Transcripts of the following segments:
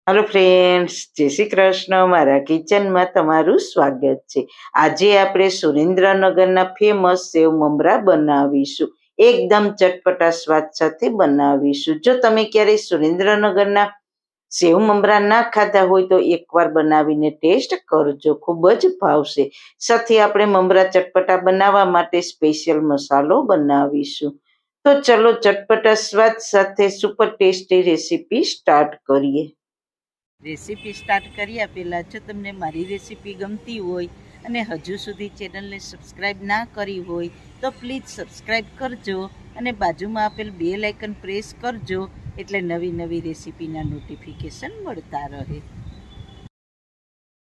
Hello friends, जय श्री कृष्ण। मारा kitchen में तमारू स्वागत है। आज आपणे सुरेन्द्रनगरना फेमस सेव ममरा बनावीशुं। एकदम चटपटा स्वाद साथे बनावीशुं। जो तमे क्यारे सुरेन्द्रनगरना सेव ममरा ना खाधा होय तो एकवार बनावीने टेस्ट करजो, खूब ज भावशे। साथे आपणे ममरा चटपटा बनावा माटे स्पेशियल मसालो बनावीशुं। तो चलो चटपटा स्वाद साथे सुपर टेस्टी रेसिपी स्टार्ट करिए। रेसिपी स्टार्ट કર્યા પહેલાં જો તમને મારી રેસિપી ગમતી હોય અને હજુ સુધી ચેનલને સબસ્ક્રાઈબ ના કરી હોય તો પ્લીઝ સબસ્ક્રાઈબ કરજો અને બાજુમાં આપેલ બેલ આઇકન પ્રેસ કરજો એટલે નવી નવી રેસિપીના નોટિફિકેશન મળતા રહે।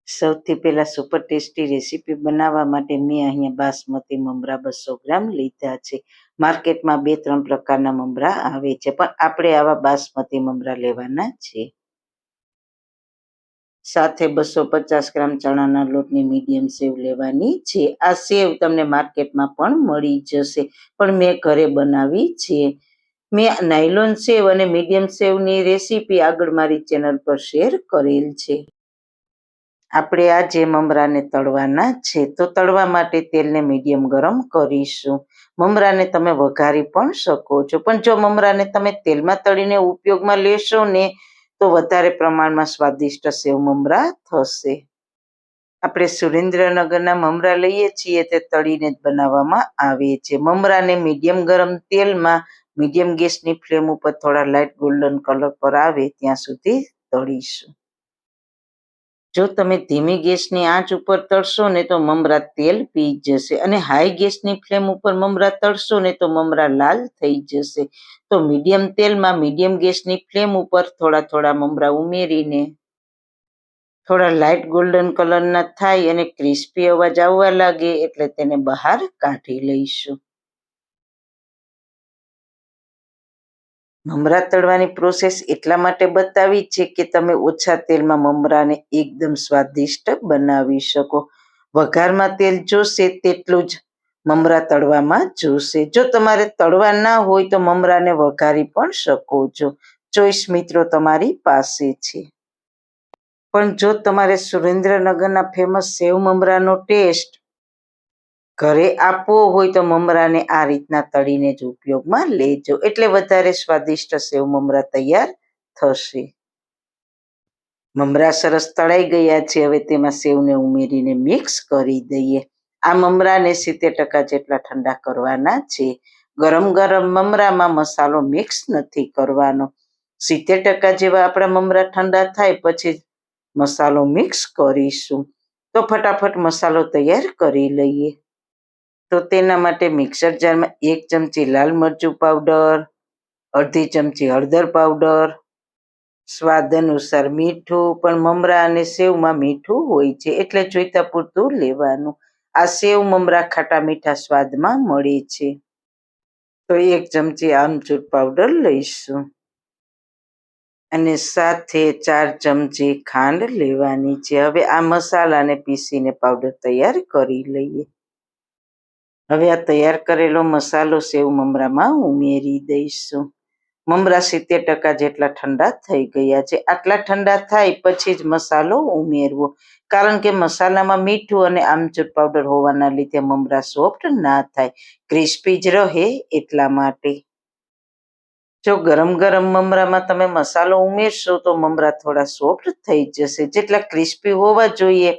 સૌથી પહેલાં સુપર ટેસ્ટી રેસિપી બનાવવા માટે મેં અહીંયા બાસમતી મમરા 200 ગ્રામ લીધા છે। માર્કેટમાં 2-3 પ્રકારના મમરા આવે છે, પણ આપણે આવા બાસમતી મમરા લેવાના છે। સાથે 250 ગ્રામ ચણાના લોટની મીડિયમ સેવ લેવાની છે। આ સેવ તમને માર્કેટમાં પણ મળી જશે, પણ મેં ઘરે બનાવી છે। મેં નાયલોન સેવ અને મીડિયમ સેવની રેસીપી આગળ મારી ચેનલ પર શેર કરેલ છે। આપણે આ જે મમરાને તળવાના છે, તો તળવા માટે તેલને મીડિયમ ગરમ કરીશું। મમરાને તમે વઘારી પણ શકો છો, પણ જો મમરાને તમે તેલમાં તળીને ઉપયોગમાં લેશો ને તો વધારે પ્રમાણમાં સ્વાદિષ્ટ સેવ મમરા થશે। આપણે સુરેન્દ્રનગરના મમરા લઈએ છીએ તે તળીને જ બનાવવામાં આવે છે। મમરાને મીડિયમ ગરમ તેલમાં મીડિયમ ગેસની ફ્લેમ ઉપર થોડા લાઇટ ગોલ્ડન કલર પર આવે ત્યાં સુધી તળીશું। જો તમે ધીમી ગેસની આંચ ઉપર તળશો ને તો મમરા તેલ પી જશે, અને હાઈ ગેસની ફ્લેમ ઉપર મમરા તળશો ને તો મમરા લાલ થઈ જશે। તો મીડિયમ તેલમાં મીડિયમ ગેસની ફ્લેમ ઉપર થોડા થોડા મમરા ઉમેરીને થોડા લાઇટ ગોલ્ડન કલરના થાય અને ક્રિસ્પી અવાજ આવવા લાગે એટલે તેને બહાર કાઢી લઈશું। મમરા તળવાની પ્રોસેસ એટલા માટે બતાવી છે કે તમે ઓછા તેલમાં મમરાને એકદમ સ્વાદિષ્ટ બનાવી શકો। વઘારમાં તેલ જોશે તેટલું જ મમરા તળવામાં જોશે। જો તમારે તળવા ના હોય તો મમરાને વઘારી પણ શકો છો, ચોઈસ મિત્રો તમારી પાસે છે। પણ જો તમારે સુરેન્દ્રનગરના ફેમસ સેવ મમરાનો ટેસ્ટ ઘરે આપવો હોય તો મમરાને આ રીતના તળીને જ ઉપયોગમાં લેજો, એટલે વધારે સ્વાદિષ્ટ સેવ મમરા તૈયાર થશે। મમરા સરસ તળાઈ ગયા છે, હવે તેમાં સેવને ઉમેરીને મિક્સ કરી દઈએ। આ મમરાને 70% જેટલા ઠંડા કરવાના છે। ગરમ ગરમ મમરામાં મસાલો મિક્સ નથી કરવાનો। 70% જેવા આપણા મમરા ઠંડા થાય પછી મસાલો મિક્સ કરીશું। તો ફટાફટ મસાલો તૈયાર કરી લઈએ। તો તેના માટે મિક્સર જારમાં 1 ચમચી લાલ મરચું પાવડર, અડધી ચમચી હળદર પાવડર, સ્વાદ અનુસાર મીઠું, પણ મમરા અને સેવમાં મીઠું હોય છે એટલે જોઈતા પૂરતું લેવાનું। આ સેવ મમરા ખાટા મીઠા સ્વાદમાં મળે છે। તો 1 ચમચી આમચૂર પાવડર લઈશું અને સાથે 4 ચમચી ખાંડ લેવાની છે। હવે આ મસાલાને પીસીને પાવડર તૈયાર કરી લઈએ। હવે આ તૈયાર કરેલો મસાલો સેવ મમરામાં ઉમેરી દઈશું। મમરા 70% જેટલા ઠંડા થઈ ગયા છે। આટલા ઠંડા થાય પછી જ મસાલો ઉમેરવો, કારણ કે મસાલામાં મીઠું અને આમચૂર પાવડર હોવાના લીધે મમરા સોફ્ટ ના થાય, ક્રિસ્પી જ રહે એટલા માટે। જો ગરમ ગરમ મમરામાં તમે મસાલો ઉમેરશો તો મમરા થોડા સોફ્ટ થઈ જશે, જેટલા ક્રિસ્પી હોવા જોઈએ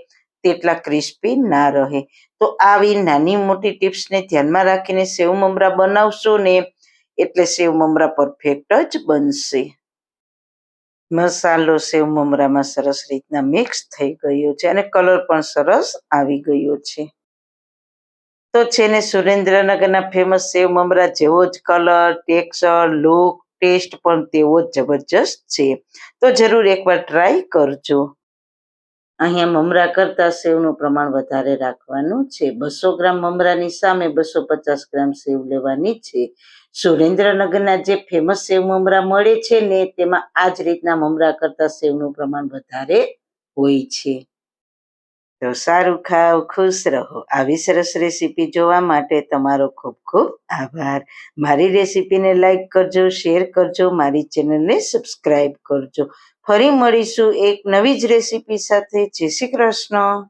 તેટલા ક્રિસ્પી ના રહે। તો આવી નાની મોટી ટિપ્સને ધ્યાનમાં રાખીને સેવ મમરા બનાવશો ને એટલે સેવ મમરા પરફેક્ટ જ બનશે। મસાલો સેવ મમરામાં સરસ રીતના મિક્સ થઈ ગયો છે અને કલર પણ સરસ આવી ગયો છે। તો છે ને સુરેન્દ્રનગરના ફેમસ સેવ મમરા જેવો જ કલર, ટેક્સચર, લુક, ટેસ્ટ પણ તેવો જ જબરજસ્ત છે। તો જરૂર એકવાર ટ્રાય કરજો। અહીંયા મમરા કરતાં સેવનું પ્રમાણ વધારે રાખવાનું છે। 200 ગ્રામ મમરાની સામે 250 ગ્રામ સેવ લેવાની છે। સુરેન્દ્રનગરના જે ફેમસ સેવ મમરા મળે છે ને તેમાં આ જ રીતના મમરા કરતાં સેવનું પ્રમાણ વધારે હોય છે। તો સારું ખાઓ, ખુશ રહો. આવી સરસ રેસીપી જોવા માટે તમારો ખૂબ ખૂબ આભાર. મારી રેસીપીને લાઈક કરજો, શેર કરજો, મારી ચેનલને સબસ્ક્રાઈબ કરજો. ફરી મળીશું એક નવી જ રેસીપી સાથે. જય શ્રી કૃષ્ણ.